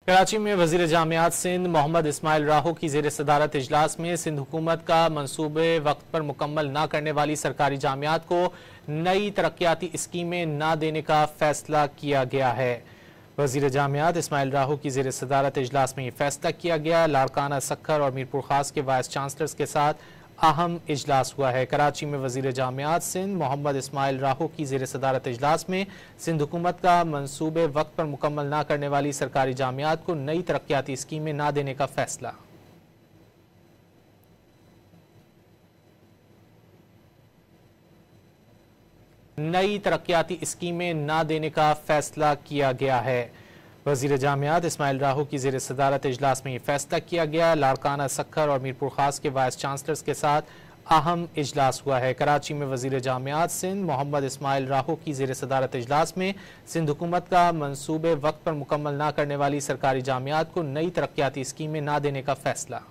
कराची में वजीर जामियात सिंध मोहम्मद इस्माइल राहो की ज़ेर सदारत इजलास में सिंध हुकूमत का मनसूबे वक्त पर मुकम्मल न करने वाली सरकारी जामियात को नई तरक्याती स्कीमें न देने का फैसला किया गया है। वजीर जामियात इस्माइल राहो की ज़ेर सदारत इजलास में यह फैसला किया गया। लाड़काना सक्खर और मीरपुर खास के वाइस चांसलर्स के साथ अहम इजलास हुआ है। कराची में वजीर जामियात सिंध मोहम्मद इस्माइल राहो की ज़ेर सदारत इजलास में सिंध हुकूमत का मनसूबे वक्त पर मुकम्मल न करने वाली सरकारी जामियात को नई तरक्याती स्कीमें न देने का फैसला। नई तरक्याती स्कीमें न देने का फैसला किया गया है। वजीर जामियात इस्माइल राहो की ज़ेर सदारत इजलास में यह फैसला किया गया। लाड़काना सक्खर और मीरपुर खास के वाइस चांसलर्स के साथ अहम इजलास हुआ है। कराची में वजीर जामियात सिंध मोहम्मद इस्माइल राहो की ज़ेर सदारत इजलास में सिंध हुकूमत का मनसूबे वक्त पर मुकम्मल न करने वाली सरकारी जामियात को नई तरक्याती स्कीमें न देने का फैसला।